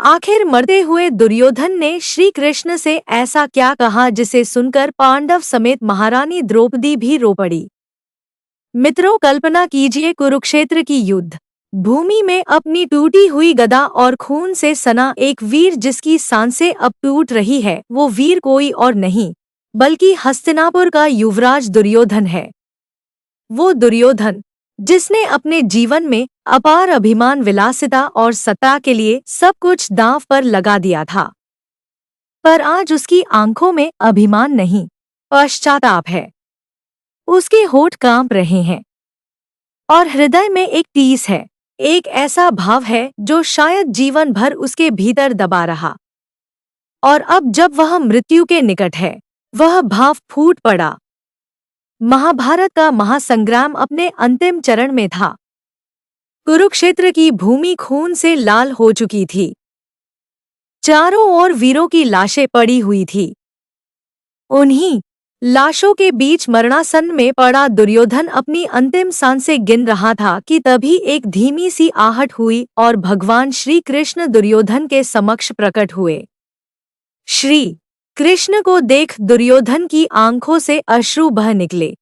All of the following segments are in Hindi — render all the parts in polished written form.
आखिर मरते हुए दुर्योधन ने श्री कृष्ण से ऐसा क्या कहा जिसे सुनकर पांडव समेत महारानी द्रौपदी भी रो पड़ी। मित्रों, कल्पना कीजिए कुरुक्षेत्र की युद्ध भूमि में अपनी टूटी हुई गदा और खून से सना एक वीर जिसकी सांसें अब टूट रही है। वो वीर कोई और नहीं बल्कि हस्तिनापुर का युवराज दुर्योधन है। वो दुर्योधन जिसने अपने जीवन में अपार अभिमान, विलासिता और सत्ता के लिए सब कुछ दांव पर लगा दिया था। पर आज उसकी आंखों में अभिमान नहीं, पश्चाताप है। उसके होठ कांप रहे हैं और हृदय में एक टीस है, एक ऐसा भाव है जो शायद जीवन भर उसके भीतर दबा रहा। और अब जब वह मृत्यु के निकट है, वह भाव फूट पड़ा। महाभारत का महासंग्राम अपने अंतिम चरण में था। कुरुक्षेत्र की भूमि खून से लाल हो चुकी थी। चारों ओर वीरों की लाशें पड़ी हुई थी। उन्हीं लाशों के बीच मरणासन में पड़ा दुर्योधन अपनी अंतिम सांसें गिन रहा था कि तभी एक धीमी सी आहट हुई और भगवान श्री कृष्ण दुर्योधन के समक्ष प्रकट हुए। श्री कृष्ण को देख दुर्योधन की आंखों से अश्रु बह निकले।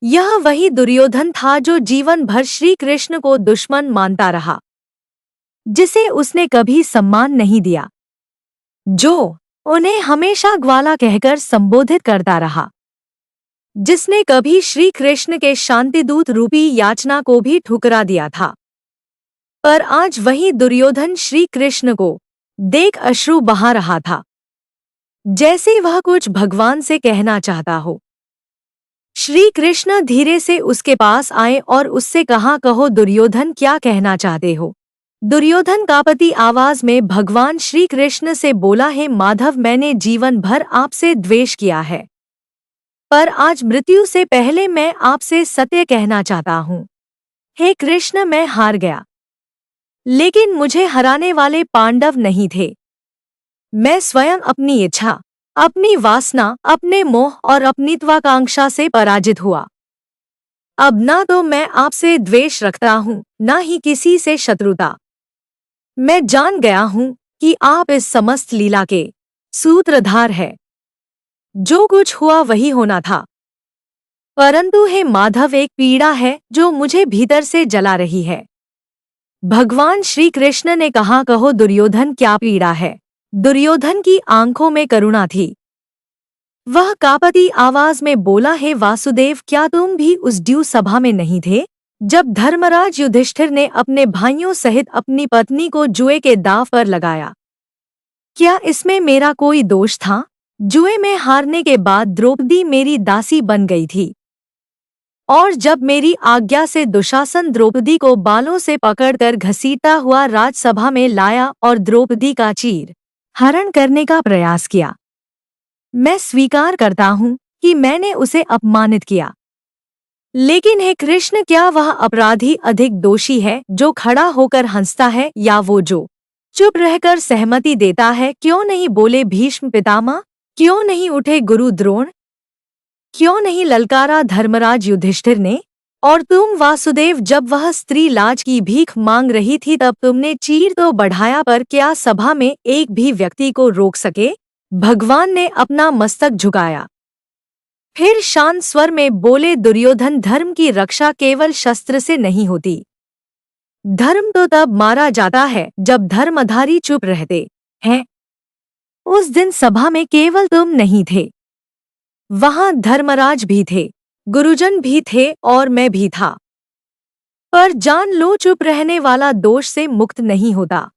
यह वही दुर्योधन था जो जीवन भर श्री कृष्ण को दुश्मन मानता रहा, जिसे उसने कभी सम्मान नहीं दिया, जो उन्हें हमेशा ग्वाला कहकर संबोधित करता रहा, जिसने कभी श्री कृष्ण के शांतिदूत रूपी याचना को भी ठुकरा दिया था। पर आज वही दुर्योधन श्री कृष्ण को देख अश्रु बहा रहा था, जैसे वह कुछ भगवान से कहना चाहता हो। श्री कृष्ण धीरे से उसके पास आए और उससे कहा, कहो दुर्योधन, क्या कहना चाहते हो। दुर्योधन कांपती आवाज में भगवान श्री कृष्ण से बोला, हे माधव, मैंने जीवन भर आपसे द्वेष किया है, पर आज मृत्यु से पहले मैं आपसे सत्य कहना चाहता हूँ। हे कृष्ण, मैं हार गया, लेकिन मुझे हराने वाले पांडव नहीं थे। मैं स्वयं अपनी इच्छा, अपनी वासना, अपने मोह और अपनी त्वाकांक्षा से पराजित हुआ। अब ना तो मैं आपसे द्वेष रखता हूँ, ना ही किसी से शत्रुता। मैं जान गया हूँ कि आप इस समस्त लीला के सूत्रधार है। जो कुछ हुआ वही होना था, परंतु हे माधव, एक पीड़ा है जो मुझे भीतर से जला रही है। भगवान श्री कृष्ण ने कहा, कहो दुर्योधन, क्या पीड़ा है। दुर्योधन की आंखों में करुणा थी। वह कांपती आवाज में बोला, हे वासुदेव, क्या तुम भी उस द्यू सभा में नहीं थे जब धर्मराज युधिष्ठिर ने अपने भाइयों सहित अपनी पत्नी को जुए के दांव पर लगाया। क्या इसमें मेरा कोई दोष था। जुए में हारने के बाद द्रौपदी मेरी दासी बन गई थी, और जब मेरी आज्ञा से दुशासन द्रौपदी को बालों से पकड़कर घसीटता हुआ राजसभा में लाया और द्रौपदी का चीर हरण करने का प्रयास किया। मैं स्वीकार करता हूँ कि मैंने उसे अपमानित किया, लेकिन हे कृष्ण, क्या वह अपराधी अधिक दोषी है जो खड़ा होकर हंसता है या वो जो चुप रहकर सहमति देता है। क्यों नहीं बोले भीष्म पितामह, क्यों नहीं उठे गुरु द्रोण, क्यों नहीं ललकारा धर्मराज युधिष्ठिर ने। और तुम वासुदेव, जब वह स्त्री लाज की भीख मांग रही थी तब तुमने चीर तो बढ़ाया, पर क्या सभा में एक भी व्यक्ति को रोक सके। भगवान ने अपना मस्तक झुकाया, फिर शांत स्वर में बोले, दुर्योधन, धर्म की रक्षा केवल शस्त्र से नहीं होती। धर्म तो तब मारा जाता है जब धर्मधारी चुप रहते हैं। उस दिन सभा में केवल तुम नहीं थे, वहां धर्मराज भी थे, गुरुजन भी थे और मैं भी था। पर जान लो, चुप रहने वाला दोष से मुक्त नहीं होता।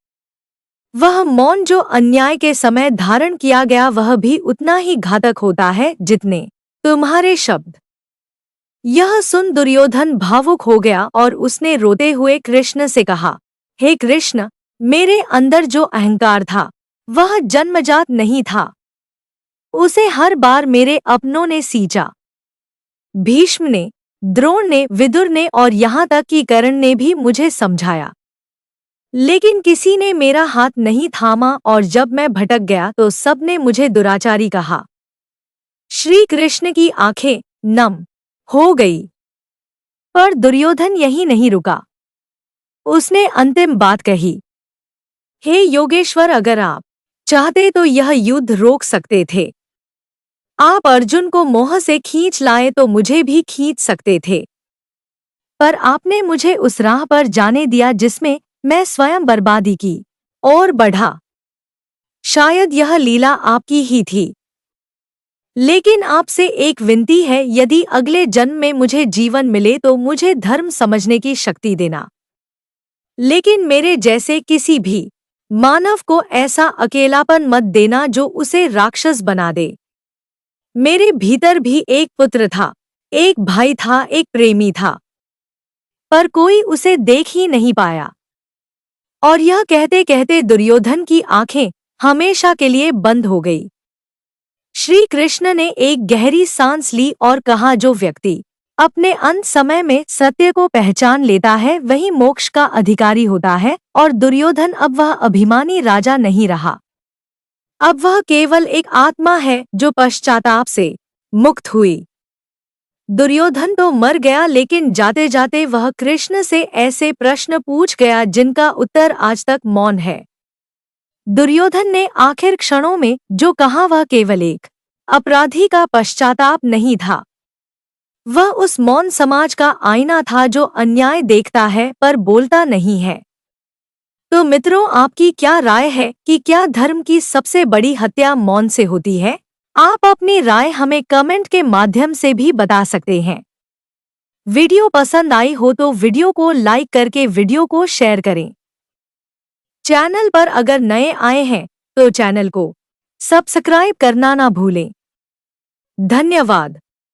वह मौन जो अन्याय के समय धारण किया गया, वह भी उतना ही घातक होता है जितने तुम्हारे शब्द। यह सुन दुर्योधन भावुक हो गया और उसने रोते हुए कृष्ण से कहा, हे कृष्ण, मेरे अंदर जो अहंकार था वह जन्मजात नहीं था, उसे हर बार मेरे अपनों ने सींचा। भीष्म ने, द्रोण ने, विदुर ने और यहाँ तक कि कर्ण ने भी मुझे समझाया, लेकिन किसी ने मेरा हाथ नहीं थामा, और जब मैं भटक गया तो सबने मुझे दुराचारी कहा। श्री कृष्ण की आंखें नम हो गई। पर दुर्योधन यही नहीं रुका। उसने अंतिम बात कही, हे योगेश्वर, अगर आप चाहते तो यह युद्ध रोक सकते थे। आप अर्जुन को मोह से खींच लाए तो मुझे भी खींच सकते थे, पर आपने मुझे उस राह पर जाने दिया जिसमें मैं स्वयं बर्बादी की ओर बढ़ा। शायद यह लीला आपकी ही थी, लेकिन आपसे एक विनती है, यदि अगले जन्म में मुझे जीवन मिले तो मुझे धर्म समझने की शक्ति देना। लेकिन मेरे जैसे किसी भी मानव को ऐसा अकेलापन मत देना जो उसे राक्षस बना दे। मेरे भीतर भी एक पुत्र था, एक भाई था, एक प्रेमी था, पर कोई उसे देख ही नहीं पाया। और यह कहते कहते दुर्योधन की आंखें हमेशा के लिए बंद हो गई। श्री कृष्ण ने एक गहरी सांस ली और कहा, जो व्यक्ति अपने अंत समय में सत्य को पहचान लेता है वही मोक्ष का अधिकारी होता है। और दुर्योधन अब वह अभिमानी राजा नहीं रहा, अब वह केवल एक आत्मा है जो पश्चाताप से मुक्त हुई। दुर्योधन तो मर गया, लेकिन जाते जाते वह कृष्ण से ऐसे प्रश्न पूछ गया जिनका उत्तर आज तक मौन है। दुर्योधन ने आखिर क्षणों में जो कहा वह केवल एक अपराधी का पश्चाताप नहीं था, वह उस मौन समाज का आईना था जो अन्याय देखता है पर बोलता नहीं है। तो मित्रों, आपकी क्या राय है कि क्या धर्म की सबसे बड़ी हत्या मौन से होती है? आप अपनी राय हमें कमेंट के माध्यम से भी बता सकते हैं। वीडियो पसंद आई हो तो वीडियो को लाइक करके वीडियो को शेयर करें। चैनल पर अगर नए आए हैं तो चैनल को सब्सक्राइब करना ना भूलें। धन्यवाद।